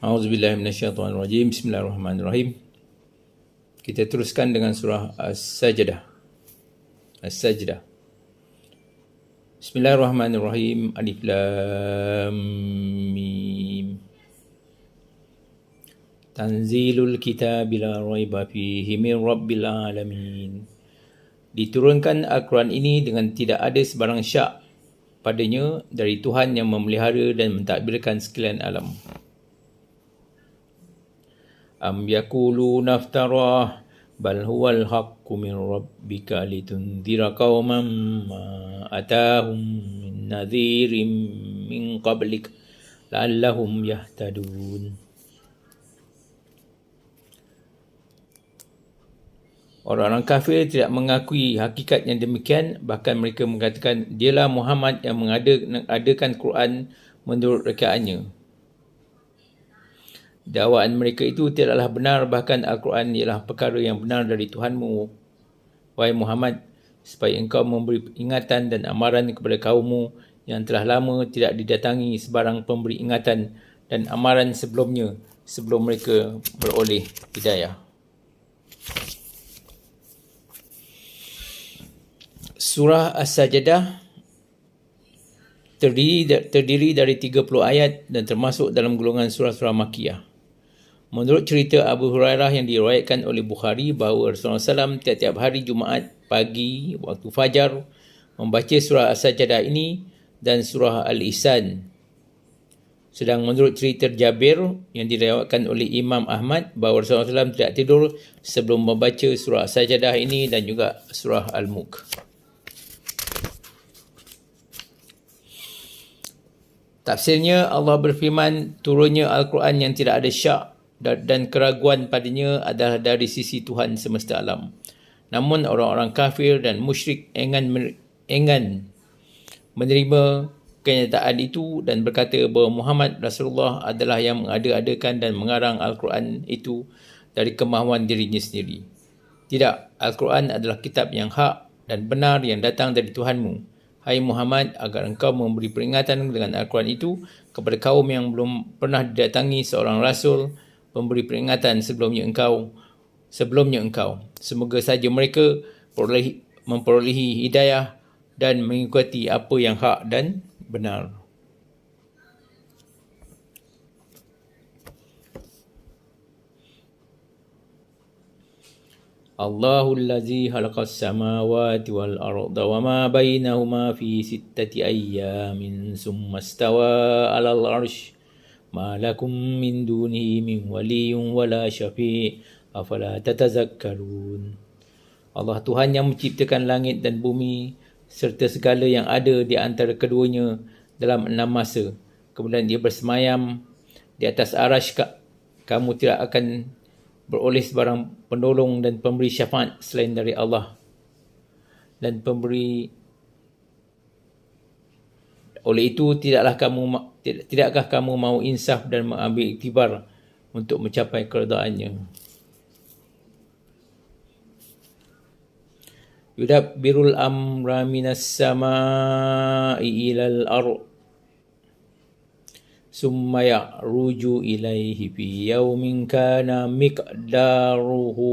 A'udzubillahi minasyaitonirrajim. Bismillahirrahmanirrahim. Kita teruskan dengan surah As-Sajdah. As-Sajdah. Bismillahirrahmanirrahim. Alif Lam Mim. Tanzilul kitabi la raiba fihi min rabbil alamin. Diturunkan Al-Quran ini dengan tidak ada sebarang syak padanya dari Tuhan yang memelihara dan mentadbirkan sekalian alam. Am yakuluna iftarah bal huwal haqqu min rabbika litunzira qauman ma atahum min nadhirin min qablik la'allahum yahtadun. Orang-orang kafir tidak mengakui hakikat yang demikian, bahkan mereka mengatakan dialah Muhammad yang mengadakan Quran menurut rekaannya. Dakwaan mereka itu tidaklah benar, bahkan Al-Quran ialah perkara yang benar dari Tuhanmu. Wahai Muhammad, supaya engkau memberi ingatan dan amaran kepada kaummu yang telah lama tidak didatangi sebarang pemberi ingatan dan amaran sebelumnya, sebelum mereka beroleh hidayah. Surah As-Sajdah terdiri dari 30 ayat dan termasuk dalam golongan surah-surah Makkiyah. Menurut cerita Abu Hurairah yang diriwayatkan oleh Bukhari bahawa Rasulullah SAW tiap-tiap hari Jumaat pagi waktu fajar membaca surah As-Sajdah ini dan surah Al-Ihsan. Sedang menurut cerita Jabir yang diriwayatkan oleh Imam Ahmad bahawa Rasulullah SAW tidak tidur sebelum membaca surah As-Sajdah ini dan juga surah Al-Mulk. Tafsirnya, Allah berfirman, turunnya Al-Quran yang tidak ada syak dan keraguan padanya adalah dari sisi Tuhan semesta alam. Namun orang-orang kafir dan musyrik enggan menerima kenyataan itu dan berkata bahawa Muhammad Rasulullah adalah yang mengada-adakan dan mengarang Al-Quran itu dari kemahuan dirinya sendiri. Tidak, Al-Quran adalah kitab yang hak dan benar yang datang dari Tuhanmu. Hai Muhammad, agar engkau memberi peringatan dengan Al-Quran itu kepada kaum yang belum pernah didatangi seorang Rasul memberi peringatan sebelumnya engkau. Semoga saja mereka memperolehi hidayah dan mengikuti apa yang hak dan benar. Allahul ladzi khalaqas samawati wal arda wama bainahuma fi sittati ayyamin summa istawa 'alal 'arsy ma lakum min dunihi min waliyyin wala syafi' afala tatazakkarun. Allah Tuhan yang menciptakan langit dan bumi serta segala yang ada di antara keduanya dalam 6 masa. Kemudian dia bersemayam di atas arasy. Kamu tidak akan beroleh sebarang penolong dan pemberi syafaat selain dari Allah. Dan oleh itu, tidakkah kamu mau insaf dan mengambil iktibar untuk mencapai keredaannya? Yudabbirul amra minas sama'i ilal ardh summa ya'ruju ilaihi fi yawmin kana miqdaruhu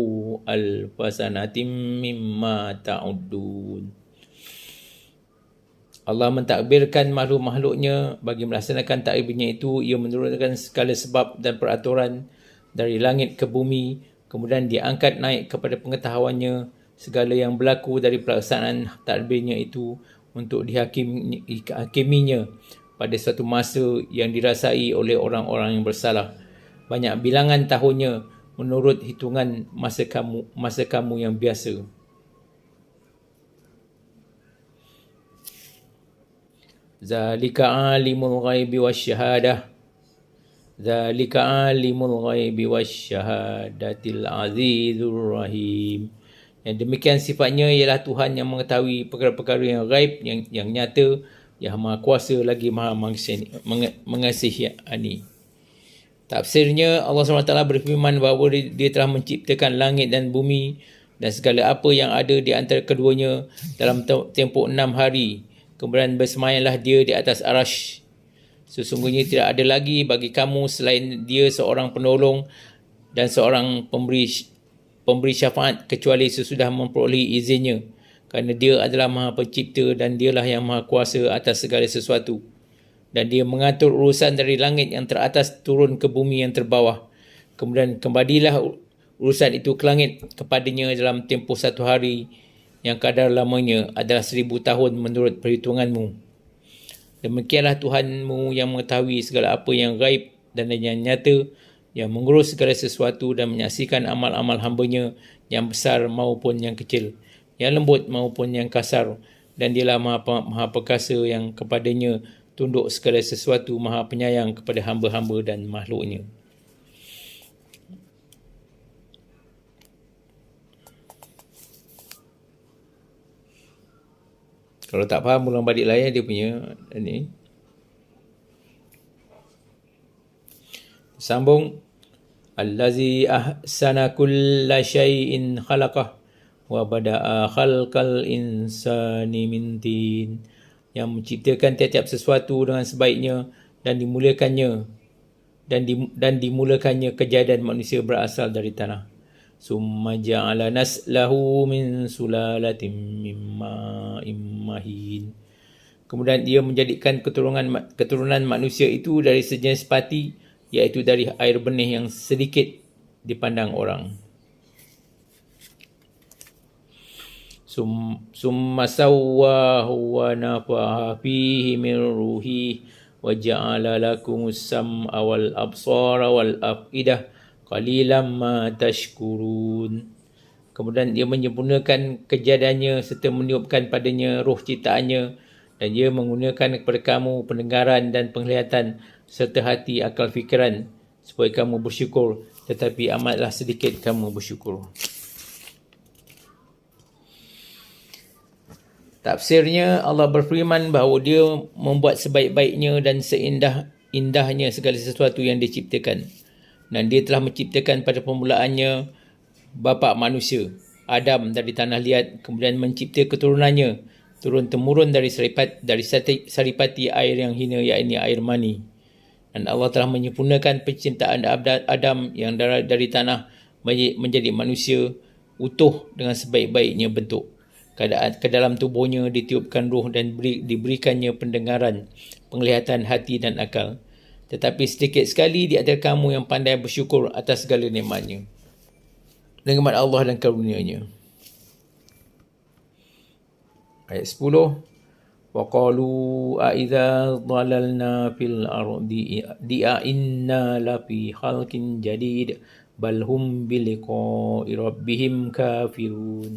alfasanatin mimma ta'uddun. Allah mentakbirkan makhluk-makhluknya bagi melaksanakan takbirnya itu. Ia menurunkan segala sebab dan peraturan dari langit ke bumi, kemudian diangkat naik kepada pengetahuannya segala yang berlaku dari pelaksanaan takbirnya itu untuk dihakiminya pada suatu masa yang dirasai oleh orang-orang yang bersalah. Banyak bilangan tahunnya menurut hitungan masa kamu yang biasa. Zalika alimul ghaibi wasyahadah. Zalika alimul ghaibi wasyahadatil azizur rahim. Yang demikian sifatnya ialah Tuhan yang mengetahui perkara-perkara yang ghaib, yang nyata, yang maha kuasa lagi maha mengasihani. Tafsirnya, Allah SWT berfirman bahawa dia telah menciptakan langit dan bumi dan segala apa yang ada di antara keduanya dalam tempoh 6 hari. Kemudian bersemayamlah dia di atas arasy. Sesungguhnya tidak ada lagi bagi kamu selain dia seorang penolong dan seorang pemberi syafaat kecuali sesudah memperoleh izinnya, kerana dia adalah Maha Pencipta dan dialah yang Maha Kuasa atas segala sesuatu. Dan dia mengatur urusan dari langit yang teratas turun ke bumi yang terbawah. Kemudian kembalilah urusan itu ke langit kepadanya dalam tempoh 1 hari yang kadar lamanya adalah 1000 tahun menurut perhitunganmu. Demikianlah Tuhanmu yang mengetahui segala apa yang gaib dan yang nyata, yang mengurus segala sesuatu dan menyaksikan amal-amal hambanya yang besar maupun yang kecil, yang lembut maupun yang kasar. Dan dialah Maha Perkasa yang kepadanya tunduk segala sesuatu, Maha Penyayang kepada hamba-hamba dan makhluknya. Kalau tak faham, ulang balik lah ya dia punya ni. Sambung. Allazi ahsana kulla syai'in khalaqah wa bada'a khalqal insani min tin. Yang menciptakan tiap-tiap sesuatu dengan sebaiknya dan dimulakannya dimulakannya kejadian manusia berasal dari tanah. Summa ja'ala naslahu min sulalatin mimma immahin. Kemudian dia menjadikan keturunan manusia itu dari sejenis pati, iaitu dari air benih yang sedikit dipandang orang. Summa sawwahu wa nafaha fihi min ruhi wa ja'ala lakumus sam'a wal absara wal afidah qalilan ma tashkurun. Kemudian dia menyempurnakan kejadiannya serta meniupkan padanya roh ciptaannya, dan dia menggunakan kepada kamu pendengaran dan penglihatan serta hati akal fikiran supaya kamu bersyukur, tetapi amatlah sedikit kamu bersyukur. Tafsirnya, Allah berfirman bahawa dia membuat sebaik-baiknya dan seindah-indahnya segala sesuatu yang diciptakan. Dan dia telah menciptakan pada permulaannya bapa manusia, Adam, dari tanah liat, kemudian mencipta keturunannya turun-temurun dari saripati air yang hina, iaitu air mani. Dan Allah telah menyempurnakan penciptaan Adam yang dari tanah menjadi manusia utuh dengan sebaik-baiknya bentuk. Ke dalam tubuhnya ditiupkan roh dan diberikannya pendengaran, penglihatan, hati dan akal. Tetapi sedikit sekali di antara kamu yang pandai bersyukur atas segala nikmatnya, nikmat Allah dan karunia-Nya. Ayat 10. وَقَالُوا أَإِذَا ضَلَلْنَا فِي الْأَرْضِ إِنَّا لَفِي خَلْقٍ جَدِيدٍ بَلْ هُمْ بِلِقَاءِ رَبِّهِمْ كَافِرُونَ.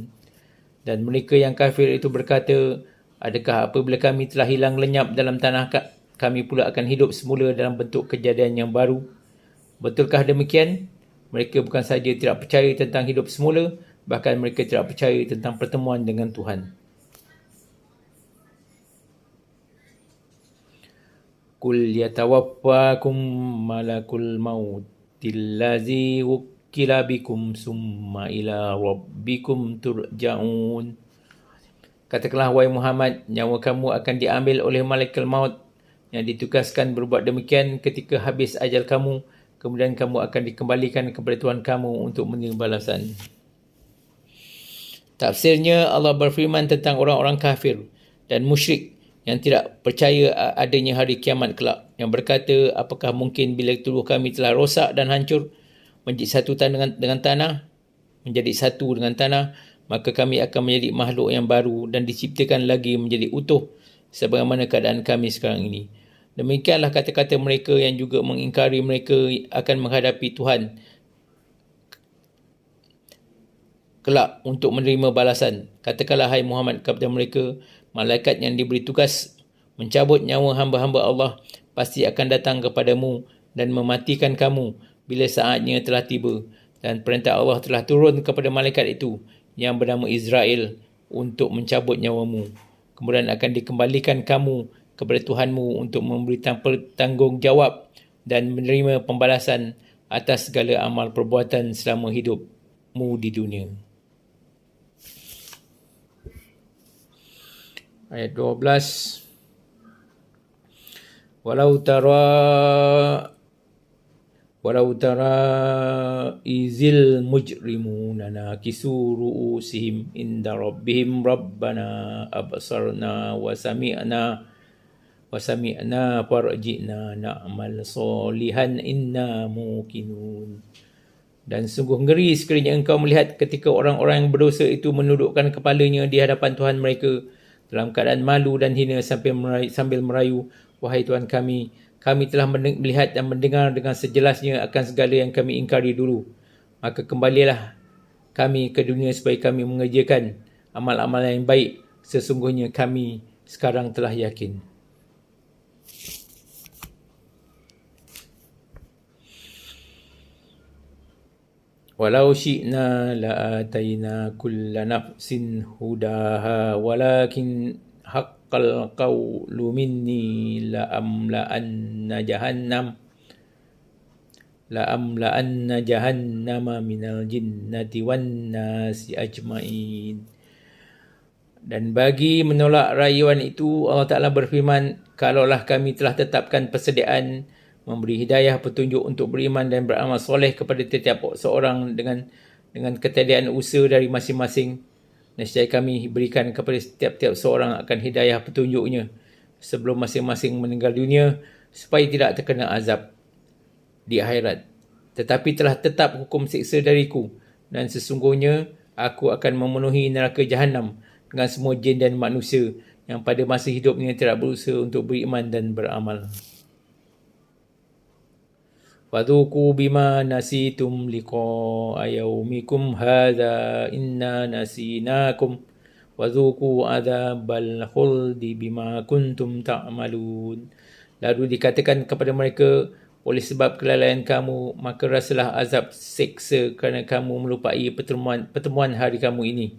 Dan mereka yang kafir itu berkata, adakah apabila kami telah hilang lenyap dalam tanah, kami pula akan hidup semula dalam bentuk kejadian yang baru? Betulkah demikian? Mereka bukan saja tidak percaya tentang hidup semula, bahkan mereka tidak percaya tentang pertemuan dengan Tuhan. Qul yatawaffakum malakul mautil ladzi wukkila bikum summa ila rabbikum turja'un. Katakanlah, wahai Muhammad, nyawa kamu akan diambil oleh malaikat maut yang ditugaskan berbuat demikian ketika habis ajal kamu, kemudian kamu akan dikembalikan kepada Tuhan kamu untuk menerima balasan. Tafsirnya, Allah berfirman tentang orang-orang kafir dan musyrik yang tidak percaya adanya hari kiamat kelak, yang berkata, apakah mungkin bila tubuh kami telah rosak dan hancur menjadi satu dengan tanah, maka kami akan menjadi makhluk yang baru dan diciptakan lagi menjadi utuh sebagaimana keadaan kami sekarang ini. Demikianlah kata-kata mereka yang juga mengingkari mereka akan menghadapi Tuhan kelak untuk menerima balasan. Katakanlah, hai Muhammad, kepada mereka, malaikat yang diberi tugas mencabut nyawa hamba-hamba Allah pasti akan datang kepadamu dan mematikan kamu bila saatnya telah tiba. Dan perintah Allah telah turun kepada malaikat itu yang bernama Israel untuk mencabut nyawamu. Kemudian akan dikembalikan kamu kepada Tuhanmu untuk memberi tanggungjawab dan menerima pembalasan atas segala amal perbuatan selama hidupmu di dunia. Ayat 12. Walau tara izil mujrimuna nakisu ru'usihim inda rabbihim rabbana absarna wa sami'na farji'na na'mal solihan inna muqinun. Dan sungguh ngeri sekiranya engkau melihat ketika orang-orang yang berdosa itu menundukkan kepalanya di hadapan Tuhan mereka dalam keadaan malu dan hina sambil merayu, wahai Tuhan kami telah melihat dan mendengar dengan sejelasnya akan segala yang kami ingkari dulu. Maka kembalilah kami ke dunia supaya kami mengerjakan amal-amal yang baik. Sesungguhnya kami sekarang telah yakin. Walau syi'na la'atayna kulla nafsin hudaha walakin haqqal qawlu minni la'amla'anna jahannama minal jinnati wan nasi ajma'in. Dan bagi menolak rayuan itu, Allah Ta'ala berfirman, kalaulah kami telah tetapkan persediaan memberi hidayah petunjuk untuk beriman dan beramal soleh kepada setiap seorang dengan ketadian usaha dari masing-masing, nescaya kami berikan kepada setiap seorang akan hidayah petunjuknya sebelum masing-masing meninggal dunia supaya tidak terkena azab di akhirat. Tetapi telah tetap hukum siksa dariku, dan sesungguhnya aku akan memenuhi neraka Jahannam dengan semua jin dan manusia yang pada masa hidupnya tidak berusaha untuk beriman dan beramal. Fadhuku bima nasitum liqa'a yaumikum hadha inna nasinakum wadhuku adzabal khuldi bima kuntum ta'malun. Lalu dikatakan kepada mereka, oleh sebab kelalaian kamu, maka rasalah azab seksa kerana kamu melupai pertemuan hari kamu ini.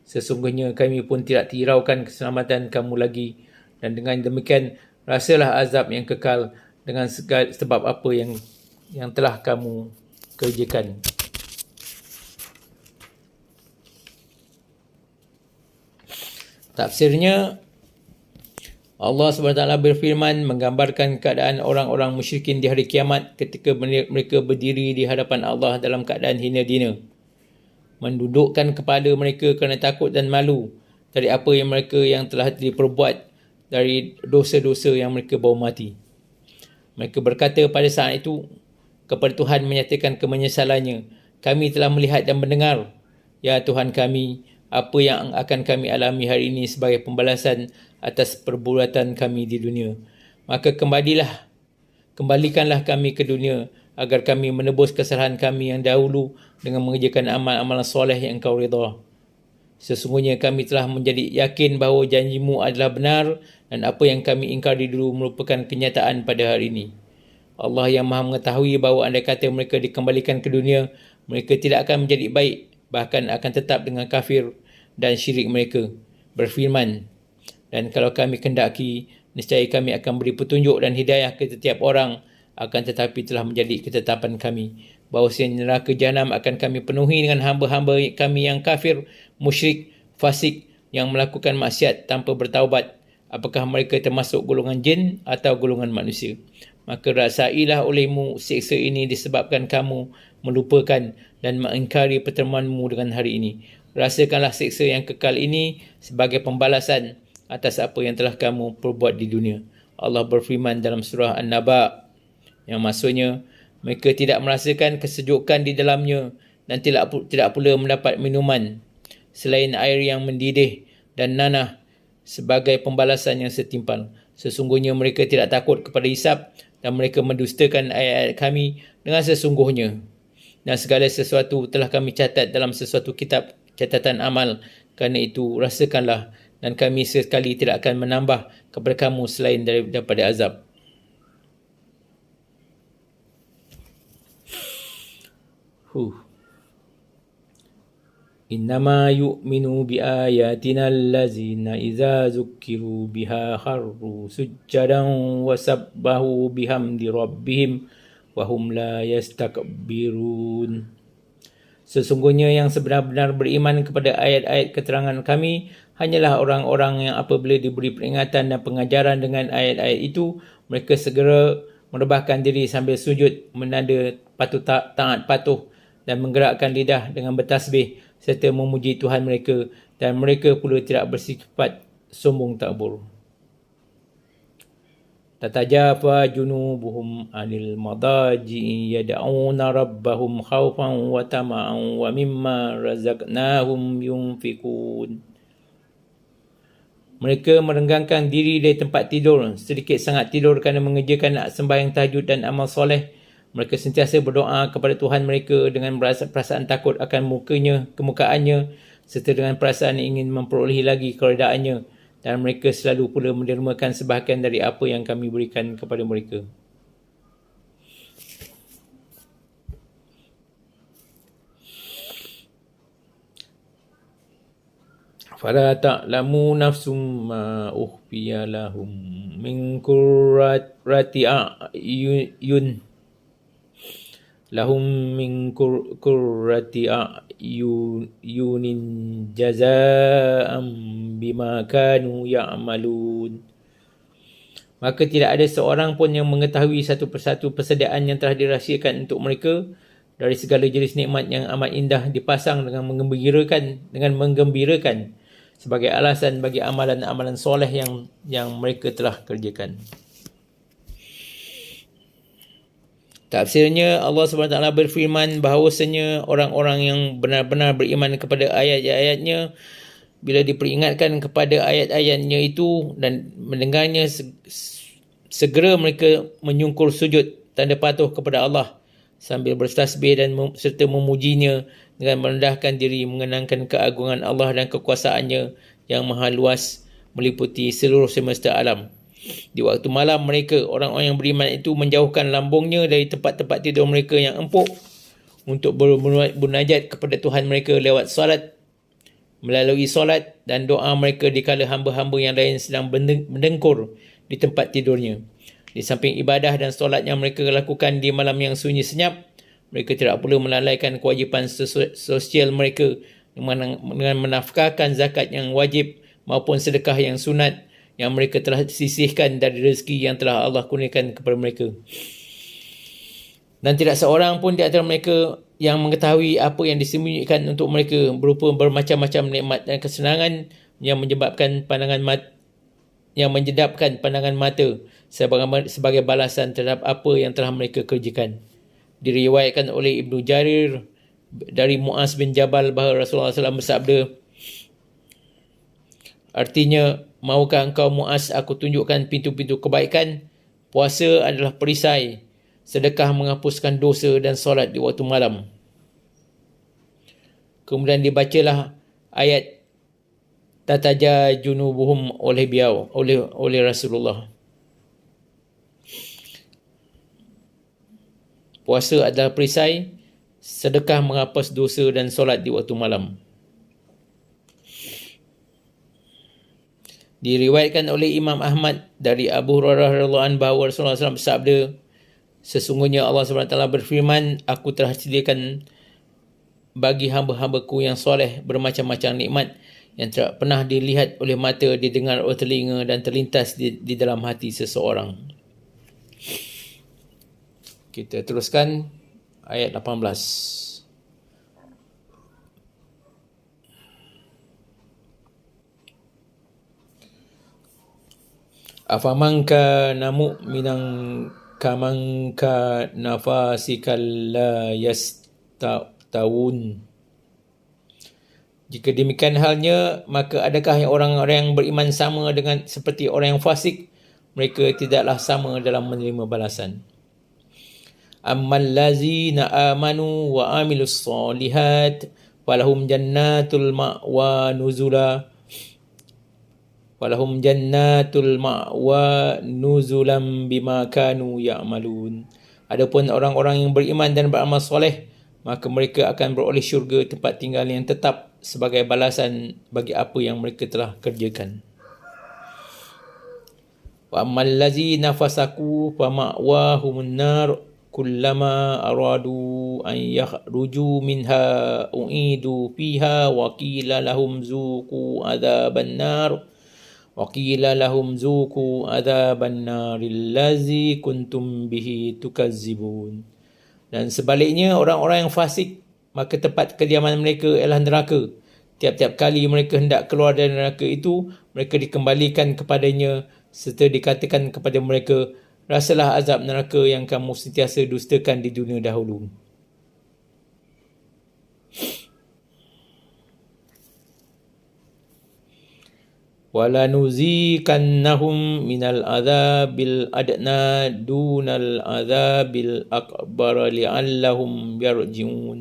Sesungguhnya kami pun tidak hiraukan keselamatan kamu lagi, dan dengan demikian rasalah azab yang kekal dengan sebab apa yang telah kamu kerjakan. Tafsirnya, Allah SWT berfirman menggambarkan keadaan orang-orang musyrikin di hari kiamat ketika mereka berdiri di hadapan Allah dalam keadaan hina-dina, mendudukkan kepala mereka kerana takut dan malu dari apa yang mereka yang telah diperbuat dari dosa-dosa yang mereka bawa mati. Mereka berkata pada saat itu kepada Tuhan menyatakan kemenyesalannya, kami telah melihat dan mendengar, ya Tuhan kami, apa yang akan kami alami hari ini sebagai pembalasan atas perbuatan kami di dunia. Maka kembalikanlah kami ke dunia agar kami menebus kesalahan kami yang dahulu dengan mengerjakan amal-amal soleh yang Engkau redha. Sesungguhnya kami telah menjadi yakin bahawa janjimu adalah benar dan apa yang kami ingkari dulu merupakan kenyataan pada hari ini. Allah yang maha mengetahui bahawa andai kata mereka dikembalikan ke dunia, mereka tidak akan menjadi baik, bahkan akan tetap dengan kafir dan syirik mereka. Berfirman, dan kalau kami kendaki, nescaya kami akan beri petunjuk dan hidayah ke setiap orang, akan tetapi telah menjadi ketetapan kami bahawasanya neraka Jahannam akan kami penuhi dengan hamba-hamba kami yang kafir, musyrik, fasik, yang melakukan maksiat tanpa bertaubat, apakah mereka termasuk golongan jin atau golongan manusia. Maka rasailah olehmu siksa ini disebabkan kamu melupakan dan mengingkari pertemuanmu dengan hari ini. Rasakanlah siksa yang kekal ini sebagai pembalasan atas apa yang telah kamu perbuat di dunia. Allah berfirman dalam surah An-Naba, yang maksudnya mereka tidak merasakan kesejukan di dalamnya dan tidak pula mendapat minuman selain air yang mendidih dan nanah sebagai pembalasan yang setimpal. Sesungguhnya mereka tidak takut kepada hisab dan mereka mendustakan ayat-ayat kami dengan sesungguhnya. Dan segala sesuatu telah kami catat dalam sesuatu kitab catatan amal. Kerana itu rasakanlah, dan kami sekali tidak akan menambah kepada kamu selain daripada azab. Innama yu'minu biayatina allazina iza zukkiru biha kharru sujjadan wa sabbahu bihamdi rabbihim wa hum la yastakbirun. Sesungguhnya yang sebenar-benar beriman kepada ayat-ayat keterangan kami Hanyalah orang-orang yang apabila diberi peringatan dan pengajaran dengan ayat-ayat itu, mereka segera merebahkan diri sambil sujud menanda patut taat patuh dan menggerakkan lidah dengan bertasbih serta memuji Tuhan mereka, dan mereka pula tidak bersifat sombong takbur. Tatajafa junubuhum anil madaji yad'una rabbahum khawfan wa tama'an wa mimma razaqnahum yunfikun. Mereka merenggangkan diri dari tempat tidur, sedikit sangat tidur kerana mengerjakan sembahyang tahajud dan amal soleh. Mereka sentiasa berdoa kepada Tuhan mereka dengan perasaan takut akan kemukaannya serta dengan perasaan ingin memperolehi lagi keredaannya. Dan mereka selalu pula mendermakan sebahagian dari apa yang kami berikan kepada mereka. Fala ta'lamu nafsum ma ukhfiya lahum min qurrati a'yun lahum min qurrati a'yunin jazaa'an bima kanu ya'malun. Maka tidak ada seorang pun yang mengetahui satu persatu persediaan yang telah dirahsiakan untuk mereka dari segala jenis nikmat yang amat indah dipasang dengan menggembirakan sebagai alasan bagi amalan-amalan soleh yang mereka telah kerjakan. Tafsirnya, Allah SWT berfirman bahawasanya orang-orang yang benar-benar beriman kepada ayat-ayatnya, bila diperingatkan kepada ayat-ayatnya itu dan mendengarnya, segera mereka menyungkur sujud tanda patuh kepada Allah sambil bertasbih dan serta memujinya dengan merendahkan diri, mengenangkan keagungan Allah dan kekuasaannya yang maha luas meliputi seluruh semesta alam. Di waktu malam mereka, orang-orang yang beriman itu menjauhkan lambungnya dari tempat-tempat tidur mereka yang empuk untuk bermunajat kepada Tuhan mereka lewat solat, melalui solat dan doa mereka dikala hamba-hamba yang lain sedang mendengkur di tempat tidurnya. Di samping ibadah dan solat yang mereka lakukan di malam yang sunyi senyap, mereka tidak perlu melalaikan kewajipan sosial mereka dengan menafkahkan zakat yang wajib maupun sedekah yang sunat yang mereka telah sisihkan dari rezeki yang telah Allah kurniakan kepada mereka. Dan tidak seorang pun di antara mereka yang mengetahui apa yang disembunyikan untuk mereka berupa bermacam-macam nikmat dan kesenangan yang menjedapkan pandangan mata sebagai balasan terhadap apa yang telah mereka kerjakan. Diriwayatkan oleh Ibnu Jarir dari Muaz bin Jabal bahawa Rasulullah SAW bersabda, artinya, maukah engkau Muaz aku tunjukkan pintu-pintu kebaikan? Puasa adalah perisai, sedekah menghapuskan dosa dan solat di waktu malam. Kemudian dibacalah ayat tataja junubuhum oleh Rasulullah. Puasa adalah perisai, sedekah menghapus dosa dan solat di waktu malam. Diriwayatkan oleh Imam Ahmad dari Abu Hurairah radhiyallahu anhu bahawa Rasulullah SAW bersabda, sesungguhnya Allah SWT berfirman, aku telah sediakan bagi hamba-hambaku yang soleh bermacam-macam nikmat yang tidak pernah dilihat oleh mata, didengar oleh telinga dan terlintas di dalam hati seseorang. Kita teruskan ayat 18. Afaman kana mu'minan kaman kana fasikan la yastawun. Jika demikian halnya, maka adakah orang-orang yang beriman sama dengan seperti orang yang fasik? Mereka tidaklah sama dalam menerima balasan. Ammal lazina amanu wa amilus solihat falahum jannatul ma'wa nuzula walahum jannatul ma'wa nuzulam bima kanu ya'malun. Adapun orang-orang yang beriman dan beramal soleh, maka mereka akan beroleh syurga, tempat tinggal yang tetap sebagai balasan bagi apa yang mereka telah kerjakan. Wa ammal ladzina fasaku fa ma'wahumun nar kullama aradu an yakhruju minha u'idu fiha wa qila lahum zuqu adzaban nar allazi kuntum bihi tukazzibun. Dan sebaliknya orang-orang yang fasik, maka tempat kediaman mereka ialah neraka. Tiap-tiap kali mereka hendak keluar dari neraka itu, mereka dikembalikan kepadanya serta dikatakan kepada mereka, rasalah azab neraka yang kamu sentiasa dustakan di dunia dahulu. وَلَنُذِيقَنَّهُمْ مِنَ الْعَذَابِ الْأَدْنَى دُونَ الْعَذَابِ الْأَكْبَرِ لَعَلَّهُمْ يَرْجِعُونَ.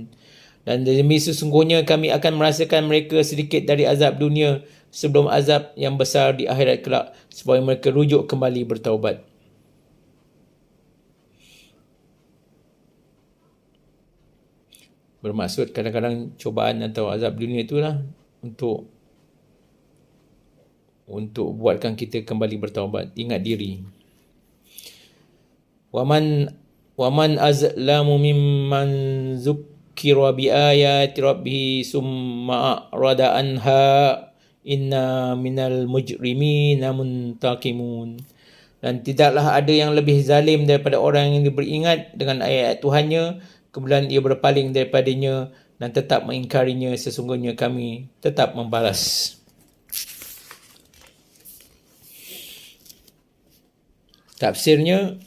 Dan demi sesungguhnya kami akan merasakan mereka sedikit dari azab dunia sebelum azab yang besar di akhirat kelak, supaya mereka rujuk kembali bertaubat. Bermaksud kadang-kadang cubaan atau azab dunia itulah untuk buatkan kita kembali bertaubat, ingat diri. Waman azlamu mimman zukkira bi ayati rabbih summa a'rada anha inna minal mujrimina muntaqimun. Dan tidaklah ada yang lebih zalim daripada orang yang beringat dengan ayat Tuhannya, kemudian ia berpaling daripadanya dan tetap mengingkarinya, sesungguhnya kami tetap membalas. Tafsirnya,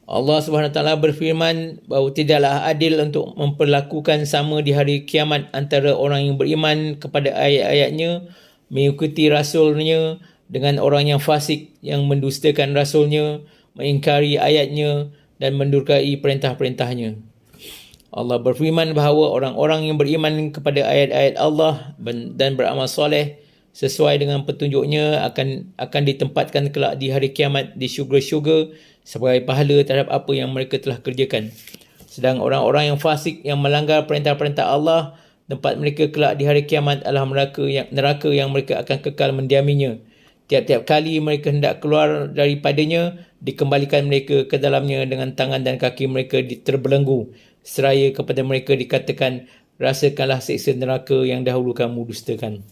Allah SWT berfirman bahawa tidaklah adil untuk memperlakukan sama di hari kiamat antara orang yang beriman kepada ayat-ayatnya, mengikuti rasulnya, dengan orang yang fasik yang mendustakan rasulnya, mengingkari ayatnya dan mendurkai perintah-perintahnya. Allah berfirman bahawa orang-orang yang beriman kepada ayat-ayat Allah dan beramal soleh sesuai dengan petunjuknya akan ditempatkan kelak di hari kiamat di syurga-syurga sebagai pahala terhadap apa yang mereka telah kerjakan. Sedang orang-orang yang fasik yang melanggar perintah-perintah Allah, tempat mereka kelak di hari kiamat adalah neraka yang mereka akan kekal mendiaminya. Tiap-tiap kali mereka hendak keluar daripadanya, dikembalikan mereka ke dalamnya dengan tangan dan kaki mereka terbelenggu, seraya kepada mereka dikatakan, rasakanlah siksa neraka yang dahulu kamu dustakan.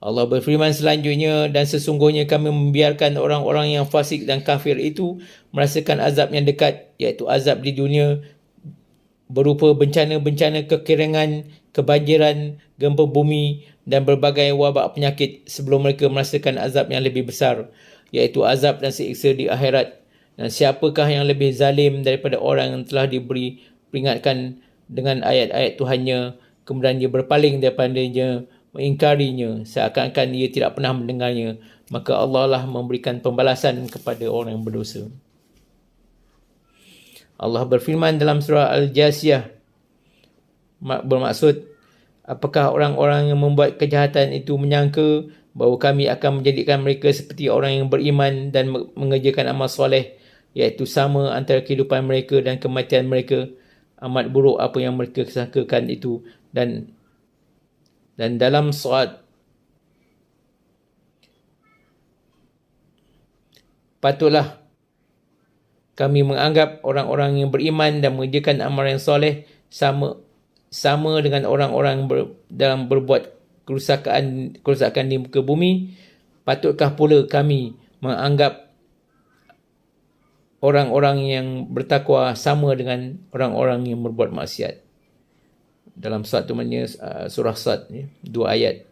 Allah berfirman selanjutnya, dan sesungguhnya kami membiarkan orang-orang yang fasik dan kafir itu merasakan azab yang dekat, iaitu azab di dunia berupa bencana-bencana kekeringan, kebanjiran, gempa bumi dan berbagai wabak penyakit sebelum mereka merasakan azab yang lebih besar, iaitu azab dan siksa di akhirat. Dan siapakah yang lebih zalim daripada orang yang telah diberi peringatkan dengan ayat-ayat Tuhannya, kemudian dia berpaling daripadanya, mengingkarinya seakan-akan ia tidak pernah mendengarnya, maka Allah lah memberikan pembalasan kepada orang yang berdosa. Allah berfirman dalam surah Al-Jasiyah, bermaksud, apakah orang-orang yang membuat kejahatan itu menyangka bahawa kami akan menjadikan mereka seperti orang yang beriman dan mengerjakan amal soleh, iaitu sama antara kehidupan mereka dan kematian mereka. Amat buruk apa yang mereka sangkakan itu. Dan dalam surat, patutlah kami menganggap orang-orang yang beriman dan mengerjakan amal yang soleh sama dengan orang-orang dalam berbuat kerusakan di muka bumi. Patutkah pula kami menganggap orang-orang yang bertakwa sama dengan orang-orang yang berbuat maksiat? Dalam surat tu maknanya surah Sad, 2 ayat.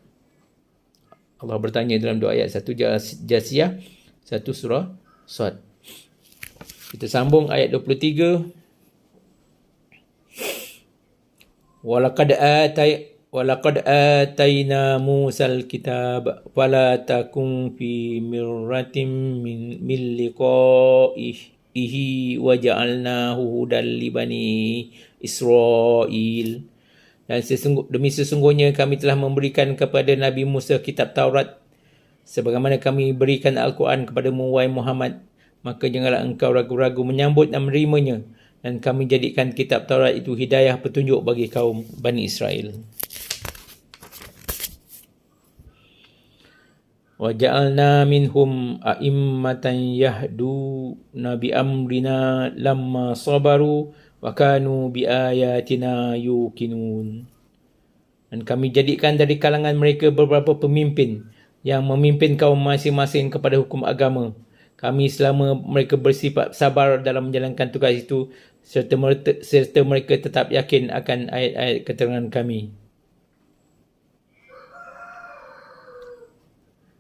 Allah bertanya dalam 2 ayat, satu Jasiyah, satu surah Sad. Kita sambung ayat 23. Walaqad atayna Musal kitab fala takum fi mirratin min liqa'ihi wa ja'alnahu hudan li bani Israil. Dan demi sesungguhnya kami telah memberikan kepada Nabi Musa kitab Taurat, sebagaimana kami berikan Al-Quran kepadamu, wahai Muhammad, maka janganlah engkau ragu-ragu menyambut dan menerimanya. Dan kami jadikan kitab Taurat itu hidayah petunjuk bagi kaum Bani Israel. wa ja'alna minhum a'immatan yahduna bi amrina lamma sabaru wa kanu bi ayatina yuqinun. Dan kami jadikan dari kalangan mereka beberapa pemimpin yang memimpin kaum masing-masing kepada hukum agama kami selama mereka bersifat sabar dalam menjalankan tugas itu serta mereka tetap yakin akan ayat-ayat keterangan kami.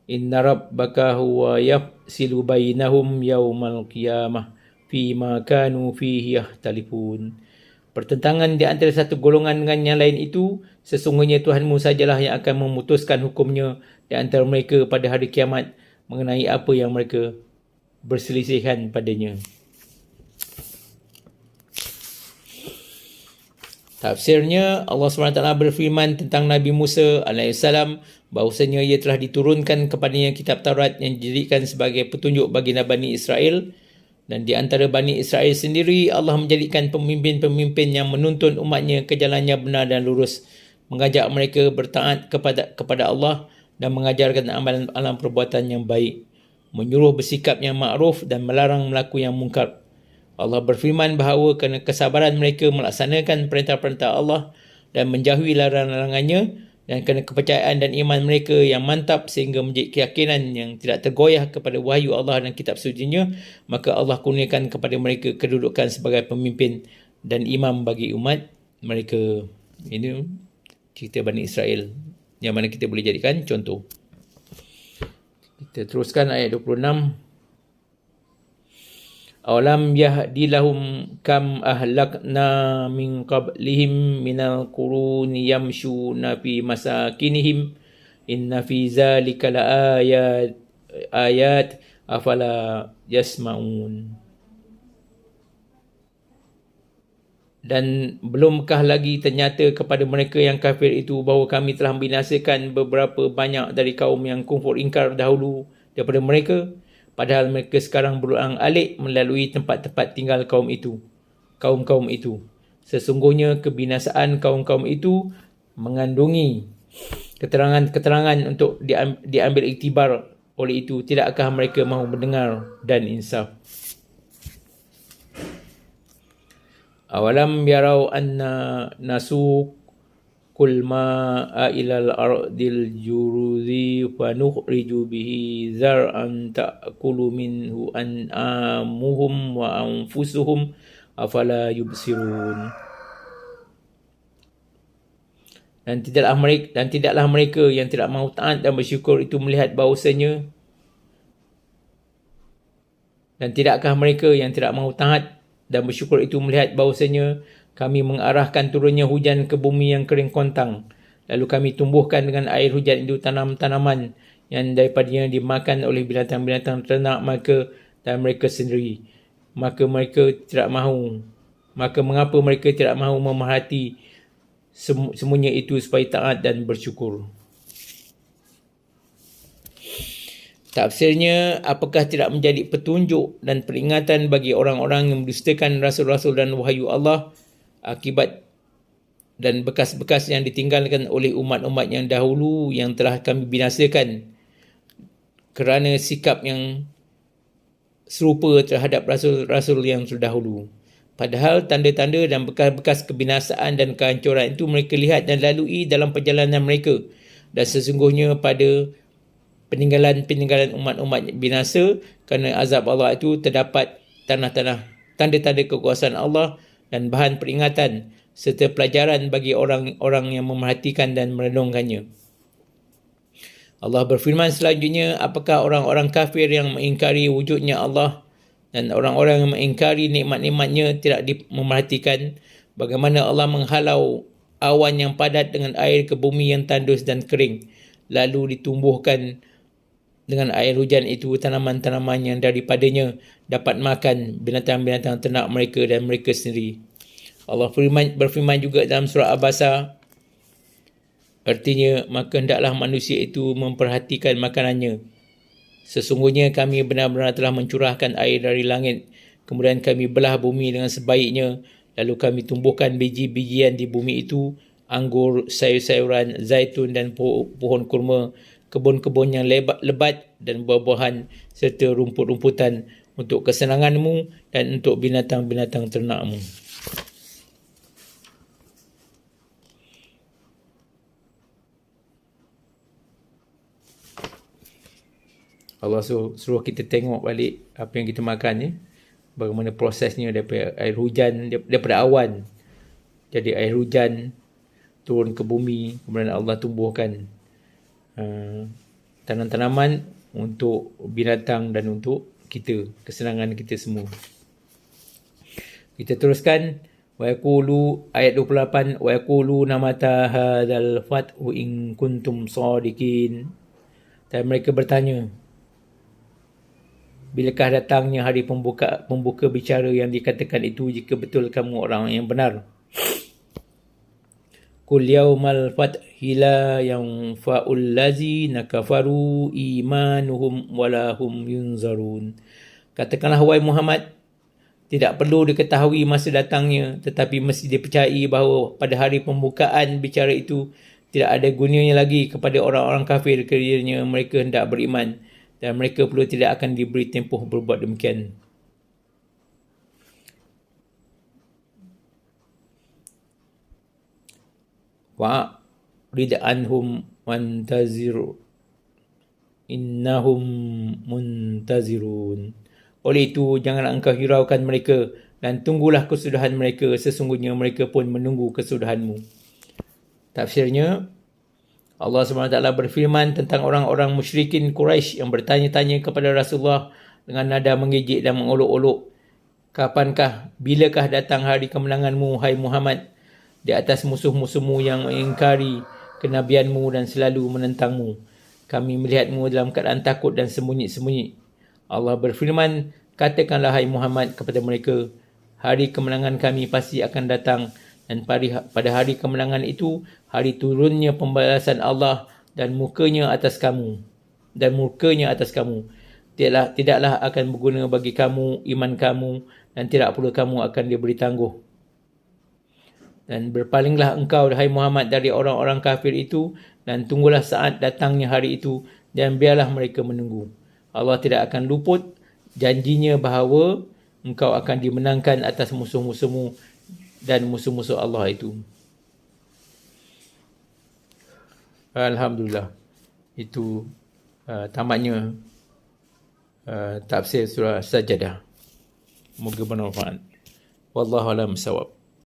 Inna rabbaka huwa yafsilu bainahum yawmal qiyamah fima kanu fihi yahtalifun. Pertentangan di antara satu golongan dengan yang lain itu, sesungguhnya Tuhanmu sajalah yang akan memutuskan hukumnya di antara mereka pada hari kiamat mengenai apa yang mereka berselisihan padanya. Tafsirnya, Allah SWT berfirman tentang Nabi Musa AS bahawasanya ia telah diturunkan kepadanya kitab Taurat yang dijadikan sebagai petunjuk bagi Bani Israel, dan di antara Bani Israel sendiri Allah menjadikan pemimpin-pemimpin yang menuntun umatnya ke jalan yang benar dan lurus, mengajak mereka bertaat kepada Allah dan mengajarkan amalan perbuatan yang baik, menyuruh bersikap yang makruf dan melarang melakukan yang mungkar. Allah berfirman bahawa kerana kesabaran mereka melaksanakan perintah-perintah Allah dan menjauhi larangan-larangannya, dan kerana kepercayaan dan iman mereka yang mantap sehingga menjadi keyakinan yang tidak tergoyah kepada wahyu Allah dan kitab sucinya, maka Allah kurniakan kepada mereka kedudukan sebagai pemimpin dan imam bagi umat mereka. Ini cerita Bani Israel yang mana kita boleh jadikan contoh. Kita teruskan ayat 26. Awalam yahdi lahum kam ahlakna min qablihim minal quruni yamshuna fi masakinihim inna fi zalika la ayat afala yasma'un. Dan belumkah lagi ternyata kepada mereka yang kafir itu bahawa kami telah membinasakan beberapa banyak dari kaum yang kufur ingkar dahulu daripada mereka, padahal mereka sekarang berulang-alik melalui tempat-tempat tinggal kaum itu. Sesungguhnya kebinasaan kaum-kaum itu mengandungi keterangan-keterangan untuk diambil iktibar. Oleh itu, tidakkah mereka mahu mendengar dan insaf? Awalam yarau anna nasuqul ma'a ilal ardil juruzi fanukhriju bihi zar'an ta'kulu minhu an'amuhum wa anfusuhum afala yubsirun. Dan tidaklah mereka yang tidak mahu taat dan bersyukur itu melihat bahawasanya, dan tidakkah mereka yang tidak mahu taat dan bersyukur itu melihat bahawasanya kami mengarahkan turunnya hujan ke bumi yang kering kontang, lalu kami tumbuhkan dengan air hujan itu tanam-tanaman yang daripadanya dimakan oleh binatang-binatang ternak mereka dan mereka sendiri. Maka mengapa mereka tidak mahu memerhati semuanya itu supaya taat dan bersyukur? Tafsirnya, apakah tidak menjadi petunjuk dan peringatan bagi orang-orang yang mendustakan rasul-rasul dan wahyu Allah akibat dan bekas-bekas yang ditinggalkan oleh umat-umat yang dahulu yang telah kami binasakan kerana sikap yang serupa terhadap rasul-rasul yang terdahulu. Padahal tanda-tanda dan bekas-bekas kebinasaan dan kehancuran itu mereka lihat dan lalui dalam perjalanan mereka, dan sesungguhnya pada peninggalan umat-umat binasa kerana azab Allah itu terdapat tanda-tanda kekuasaan Allah dan bahan peringatan serta pelajaran bagi orang-orang yang memerhatikan dan merenungkannya. Allah berfirman selanjutnya, apakah orang-orang kafir yang mengingkari wujudnya Allah dan orang-orang yang mengingkari nikmat-nikmatnya tidak memerhatikan bagaimana Allah menghalau awan yang padat dengan air ke bumi yang tandus dan kering, lalu ditumbuhkan dengan air hujan itu tanaman-tanaman yang daripadanya dapat makan binatang-binatang ternak mereka dan mereka sendiri. Allah berfirman juga dalam surah Abasa, artinya, maka hendaklah manusia itu memperhatikan makanannya. Sesungguhnya kami benar-benar telah mencurahkan air dari langit, kemudian kami belah bumi dengan sebaiknya, lalu kami tumbuhkan biji-bijian di bumi itu, anggur, sayur-sayuran, zaitun dan pohon kurma. kebun-kebun yang lebat dan buah-buahan serta rumput-rumputan untuk kesenanganmu dan untuk binatang-binatang ternakmu. Allah suruh kita tengok balik apa yang kita makan ni, bagaimana prosesnya daripada air hujan, daripada awan jadi air hujan turun ke bumi, kemudian Allah tumbuhkan tanam-tanaman untuk binatang dan untuk kita, kesenangan kita semua. Kita teruskan, wa yaqulu ayat 28, wa yaquluna mata hadzal fathu in kuntum shadiqin. Dan mereka bertanya, bilakah datangnya hari pembuka bicara yang dikatakan itu jika betul kamu orang yang benar? Qul yawmal fathi la yanfa'ul ladzina kafaru imanuhum wala hum yunzarun. Katakanlah wahai Muhammad, tidak perlu diketahui masa datangnya, tetapi mesti dipercayai bahawa pada hari pembukaan bicara itu tidak ada gunanya lagi kepada orang-orang kafir kerana mereka hendak beriman, dan mereka perlu tidak akan diberi tempoh berbuat demikian. Wa'rid anhum wantazir innahum muntazirun. Oleh itu, janganlah engkau hiraukan mereka dan tunggulah kesudahan mereka, sesungguhnya mereka pun menunggu kesudahanmu. Tafsirnya, Allah SWT berfirman tentang orang-orang musyrikin Quraisy yang bertanya-tanya kepada Rasulullah dengan nada mengejek dan mengolok-olok. Bilakah datang hari kemenanganmu, hai Muhammad, di atas musuh-musuhmu yang mengingkari kenabianmu dan selalu menentangmu? Kami melihatmu dalam keadaan takut dan sembunyi-sembunyi. Allah berfirman, katakanlah hai Muhammad kepada mereka, hari kemenangan kami pasti akan datang, dan pada hari kemenangan itu, hari turunnya pembalasan Allah dan murkanya atas kamu. Tidaklah akan berguna bagi kamu iman kamu, dan tidak pula kamu akan diberi tangguh. Dan berpalinglah engkau, hai Muhammad, dari orang-orang kafir itu, dan tunggulah saat datangnya hari itu, dan biarlah mereka menunggu. Allah tidak akan luput janjinya bahawa engkau akan dimenangkan atas musuh-musuhmu dan musuh-musuh Allah itu. Alhamdulillah. Itu tamatnya tafsir surah Sajadah. Moga bermanfaat. Wallahu a'lam bissawab.